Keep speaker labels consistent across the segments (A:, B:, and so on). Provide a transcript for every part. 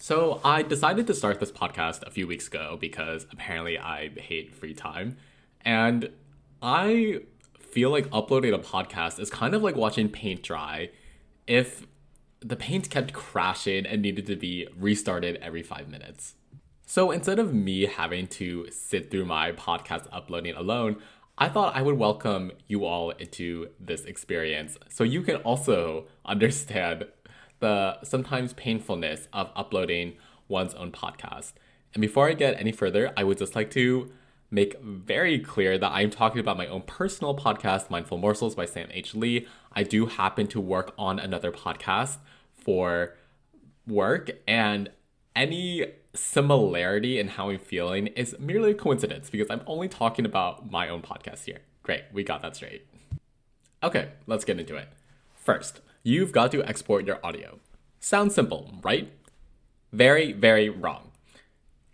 A: So I decided to start this podcast a few weeks ago because apparently I hate free time. And I feel like uploading a podcast is kind of like watching paint dry. If the paint kept crashing and needed to be restarted every 5 minutes. So instead of me having to sit through my podcast uploading alone, I thought I would welcome you all into this experience so you can also understand the sometimes painfulness of uploading one's own podcast. And before I get any further, I would just like to make very clear that I'm talking about my own personal podcast, Mindful Morsels by Sam H. Lee. I do happen to work on another podcast for work, and any similarity in how I'm feeling is merely a coincidence because I'm only talking about my own podcast here. Great, we got that straight. Okay, let's get into it. First, you've got to export your audio. Sounds simple, right? Very, very wrong.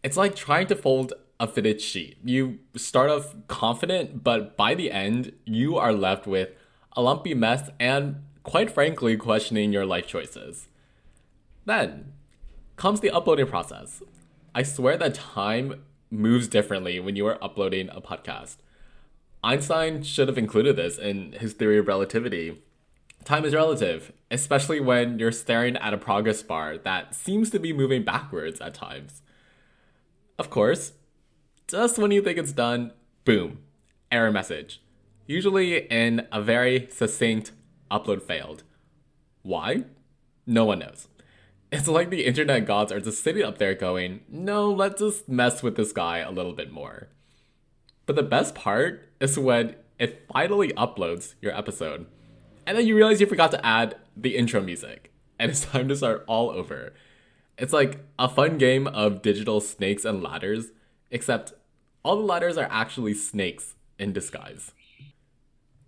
A: It's like trying to fold a fitted sheet. You start off confident, but by the end, you are left with a lumpy mess and, quite frankly, questioning your life choices. Then comes the uploading process. I swear that time moves differently when you are uploading a podcast. Einstein should have included this in his theory of relativity. Time is relative, especially when you're staring at a progress bar that seems to be moving backwards at times. Of course, just when you think it's done, boom, error message. Usually in a very succinct upload failed. Why? No one knows. It's like the internet gods are just sitting up there going, no, let's just mess with this guy a little bit more. But the best part is when it finally uploads your episode. And then you realize you forgot to add the intro music. And it's time to start all over. It's like a fun game of digital snakes and ladders, except all the ladders are actually snakes in disguise.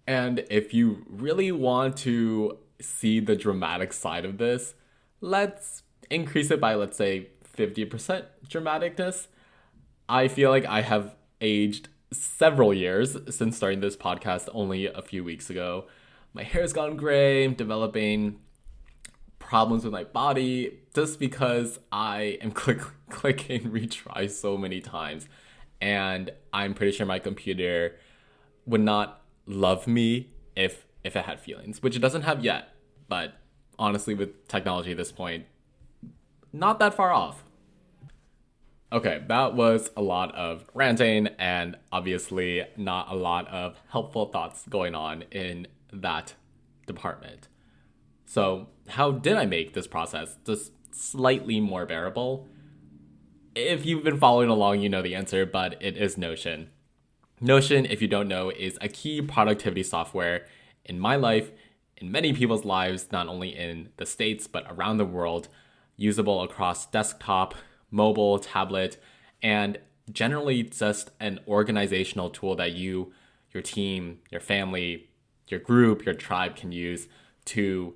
A: And if you really want to see the dramatic side of this, let's increase it by, let's say, 50% dramaticness. I feel like I have aged several years since starting this podcast only a few weeks ago. My hair's gone gray, I'm developing problems with my body just because I am clicking retry so many times. And I'm pretty sure my computer would not love me if it had feelings, which it doesn't have yet. But honestly, with technology at this point, not that far off. Okay, that was a lot of ranting and obviously not a lot of helpful thoughts going on in that department. So, how did I make this process just slightly more bearable? If you've been following along, you know the answer, but it is Notion. Notion, if you don't know, is a key productivity software in my life, in many people's lives, not only in the States, but around the world, usable across desktop, mobile, tablet, and generally just an organizational tool that you, your team, your family, your group, your tribe can use to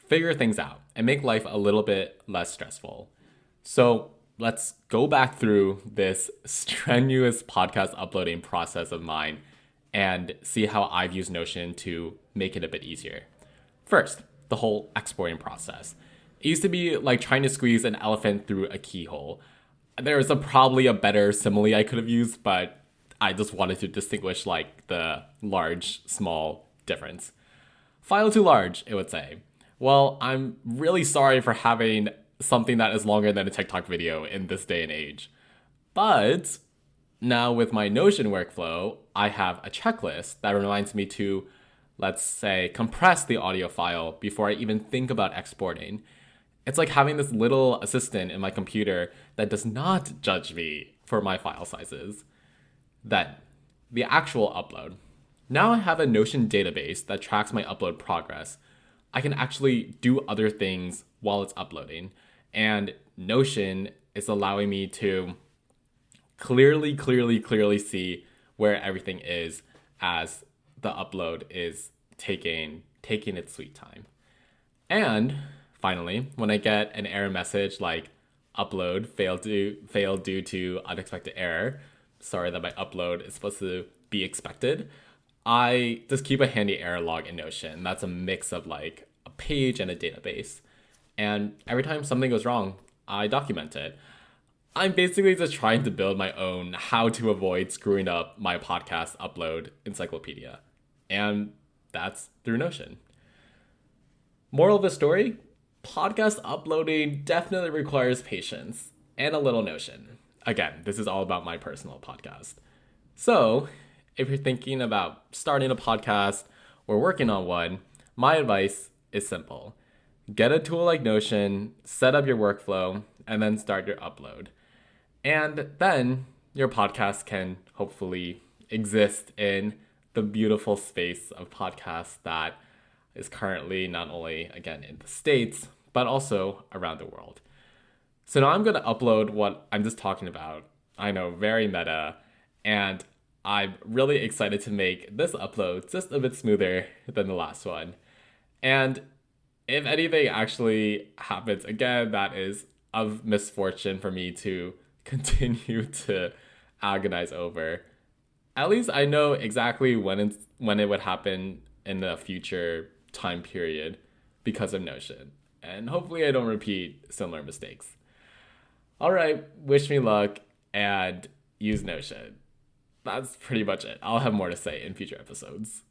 A: figure things out and make life a little bit less stressful. So let's go back through this strenuous podcast uploading process of mine and see how I've used Notion to make it a bit easier. First, the whole exporting process. It used to be like trying to squeeze an elephant through a keyhole. There's probably a better simile I could have used, but I just wanted to distinguish like the large, small difference. File too large, it would say. Well, I'm really sorry for having something that is longer than a TikTok video in this day and age. But now with my Notion workflow, I have a checklist that reminds me to, let's say, compress the audio file before I even think about exporting. It's like having this little assistant in my computer that does not judge me for my file sizes. Then, the actual upload. Now I have a Notion database that tracks my upload progress. I can actually do other things while it's uploading. And Notion is allowing me to clearly see where everything is as the upload is taking its sweet time. And finally, when I get an error message like upload failed due to unexpected error, sorry that my upload is supposed to be expected, I just keep a handy error log in Notion. That's a mix of like a page and a database. And every time something goes wrong, I document it. I'm basically just trying to build my own how to avoid screwing up my podcast upload encyclopedia. And that's through Notion. Moral of the story, podcast uploading definitely requires patience and a little Notion. Again, this is all about my personal podcast. So, if you're thinking about starting a podcast or working on one, my advice is simple. Get a tool like Notion, set up your workflow, and then start your upload. And then your podcast can hopefully exist in the beautiful space of podcasts that is currently not only, again, in the States, but also around the world. So now I'm going to upload what I'm just talking about. I know, very meta. And I'm really excited to make this upload just a bit smoother than the last one. And if anything actually happens again, that is of misfortune for me to continue to agonize over. At least I know exactly when it would happen in the future time period because of Notion. And hopefully I don't repeat similar mistakes. All right, wish me luck and use Notion. That's pretty much it. I'll have more to say in future episodes.